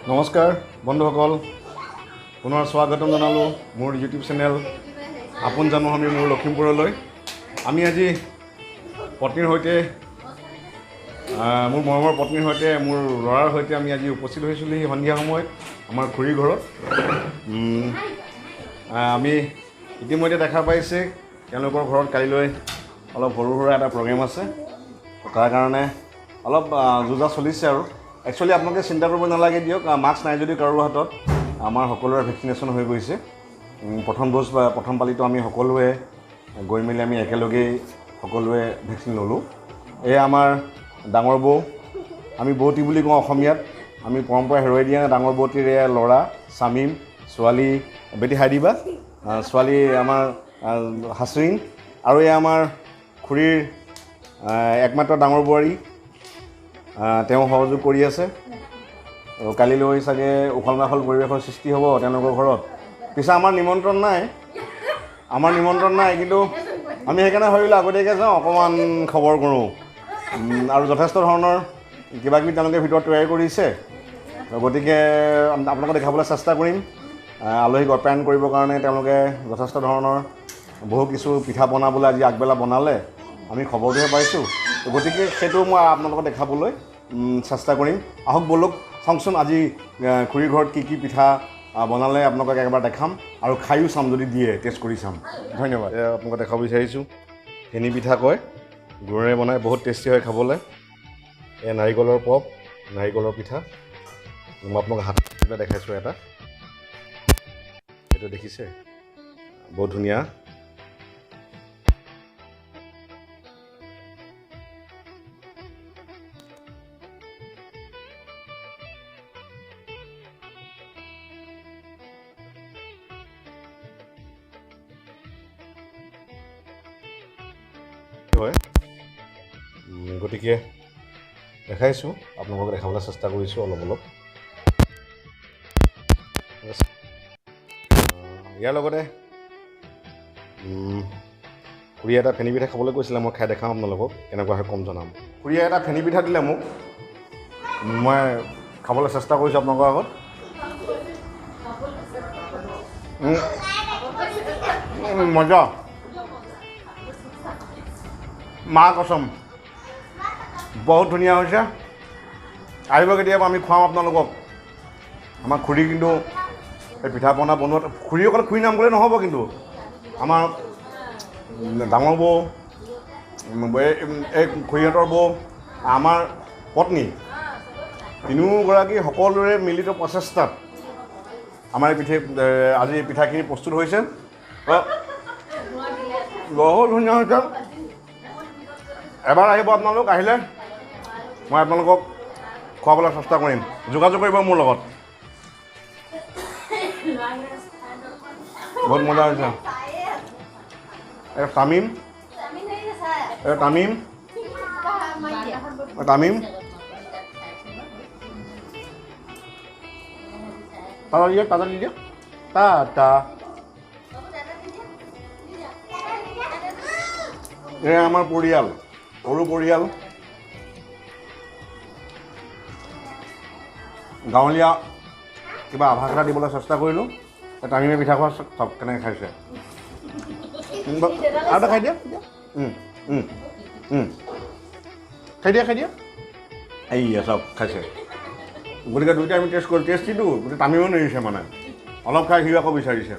নমস্কাৰ বন্ধুসকল, পুনৰ স্বাগতম জনালোঁ মোৰ ইউটিউব চেনেল আপোন জন্মভূমি মোৰ লখিমপুৰলৈ। আমি আজি পত্নীৰ সৈতে মোৰ মৰমৰ পত্নীৰ সৈতে মোৰ ল'ৰাৰ সৈতে আমি আজি উপস্থিত হৈছিলোঁ সেই সন্ধিয়া সময়ত আমাৰ খুৰীৰ ঘৰত। আমি ইতিমধ্যে দেখা পাইছে তেওঁলোকৰ ঘৰত কালিলৈ অলপ সৰু সুৰা এটা প্ৰগ্ৰেম আছে, তাৰ কাৰণে অলপ যুঁজা চলিছে আৰু। একচুৱেলি আপোনালোকে চিন্তা কৰিব নালাগে দিয়ক, মাস্ক নাই যদি কাৰোবাৰ হাতত আমাৰ সকলোৰে ভেকচিনেশ্যন হৈ গৈছে। প্ৰথম ড'জ বা প্ৰথম পালিটো আমি সকলোৱে গৈ মেলি আমি একেলগেই সকলোৱে ভেকচিন ল'লোঁ। এয়া আমাৰ ডাঙৰ বৌ, আমি বৌতী বুলি কওঁ অসমীয়াত, আমি পৰম্পৰা হেৰুৱাই দিয়া নাই। ডাঙৰ বৌতীৰ এয়া ল'ৰা চামিম, ছোৱালী বেটি হাই দিবা, ছোৱালী আমাৰ হাচৰিন, আৰু এয়া আমাৰ খুৰীৰ একমাত্ৰ ডাঙৰ বোৱাৰী, তেওঁ সহযোগ কৰি আছে। আৰু কালিলৈ চাগে উখল মাখল পৰিৱেশৰ সৃষ্টি হ'ব তেওঁলোকৰ ঘৰত। পিছে আমাৰ নিমন্ত্ৰণ নাই, কিন্তু আমি সেইকাৰণে ভাবিলোঁ আগতীয়াকৈ যাওঁ, অকণমান খবৰ কৰোঁ। আৰু যথেষ্ট ধৰণৰ কিবাকিবি তেওঁলোকে ভিতৰত তৈয়াৰ কৰিছে, গতিকে আপোনালোকক দেখাবলৈ চেষ্টা কৰিম। আলহীক আপ্যায়ন কৰিবৰ কাৰণে তেওঁলোকে যথেষ্ট ধৰণৰ বহু কিছু পিঠা বনাবলৈ আজি আগবেলা বনালে, আমি খবৰটোহে পাইছোঁ। গতিকে সেইটো মই আপোনালোকক দেখাবলৈ চেষ্টা কৰিম। আহক ব'লক চাওকচোন আজি খুৰীৰ ঘৰত কি পিঠা বনালে আপোনালোকক একবাৰ দেখাম, আৰু খায়ো চাম, যদি দিয়ে টেষ্ট কৰি চাম। ধন্যবাদ। আপোনালোকক দেখাব বিচাৰিছোঁ, ফেনী পিঠা কয়, গুড়েৰে বনাই, বহুত টেষ্টি হয় খাবলৈ। এয়া নাৰিকলৰ পপ, নাৰিকলৰ পিঠা। মই আপোনালোকক হাত দেখাইছোঁ এটা, এইটো দেখিছে, বহুত ধুনীয়া। হয়, গতিকে দেখাইছোঁ, আপোনালোকক দেখাবলৈ চেষ্টা কৰিছোঁ অলপ অলপ। ইয়াৰ লগতে খুৰীয়ে এটা ফেনী পিঠা খাবলৈ কৈছিলে, মই খাই দেখাম আপোনালোকক কেনেকুৱা হয়, কম জনাম। খুৰীয়ে এটা ফেনী পিঠা দিলে মোক, মই খাবলৈ চেষ্টা কৰিছোঁ আপোনালোকৰ আগত। মজা, মা কচম, বহুত ধুনীয়া হৈছে। আহিব কেতিয়াবা, আমি খুৱাম আপোনালোকক। আমাৰ খুৰী কিন্তু এই পিঠা পনা বনোৱাত, খুৰী অকল খুৰী নাম ক'লে নহ'ব, কিন্তু আমাৰ ডাঙৰ বৌ, এই খুৰীহঁতৰ বৌ, আমাৰ পত্নী, তিনিওগৰাকী সকলোৰে মিলিত প্ৰচেষ্টাত আমাৰ এই আজি এই পিঠাখিনি প্ৰস্তুত হৈছে। বহুত ধুনীয়া হৈছে। এবাৰ আহিব আপোনালোক, আহিলে মই আপোনালোকক খুৱাবলৈ চেষ্টা কৰিম। যোগাযোগ কৰিব মোৰ লগত। বহুত মজা হৈছে। তামিম, তামিম, তামিম, তাজা দি দিয়া, টা এয়া আমাৰ পৰিয়াল, সৰু পৰিয়াল, গাঁৱলীয়া কিবা আভাস এটা দিবলৈ চেষ্টা কৰিলোঁ। তামিমে পিঠা খোৱা চব কেনেকৈ খাইছে, আৰু এটা খাই দিয়া, খাই দিয়া, এইয়া চব খাইছে। গতিকে দুইটা আমি টেষ্ট কৰিলোঁ, টেষ্টিটো গতিকে তামিমেও নেৰিছে, মানে অলপ খাই সি আকৌ বিচাৰিছে।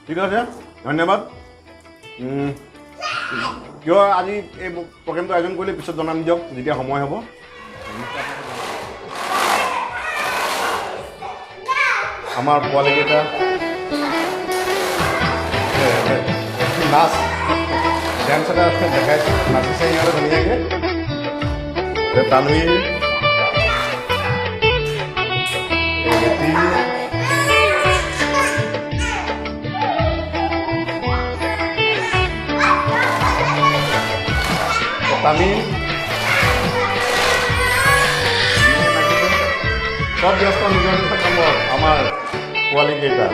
ঠিক আছে, ধন্যবাদ। কিয় আজি এই প্ৰগ্ৰেমটো আয়োজন কৰিলে পিছত জনাম দিয়ক, যেতিয়া সময় হ'ব। আমাৰ পোৱালীকেইটা নাচ ডেন্স এটা দেখাইছে, নাচিছে সিহঁতে ধুনীয়াকৈ। তানভীৰ, তামিম, চব ব্যস্ত নিজৰ নিজৰ কামত। আমাৰ পোৱালীকেইটা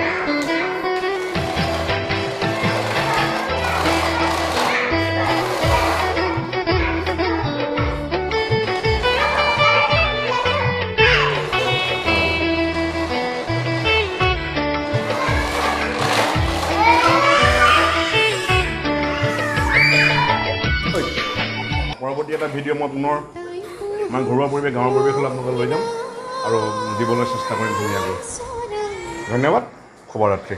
এটা ভিডিঅ' মই পুনৰ আমাৰ ঘৰুৱা পৰিৱেশ গাঁৱৰ পৰিৱেশলৈ আপোনালোকক লৈ যাম আৰু দিবলৈ চেষ্টা কৰিম ধুনীয়াকৈ। ধন্যবাদ, শুভৰাত্ৰি।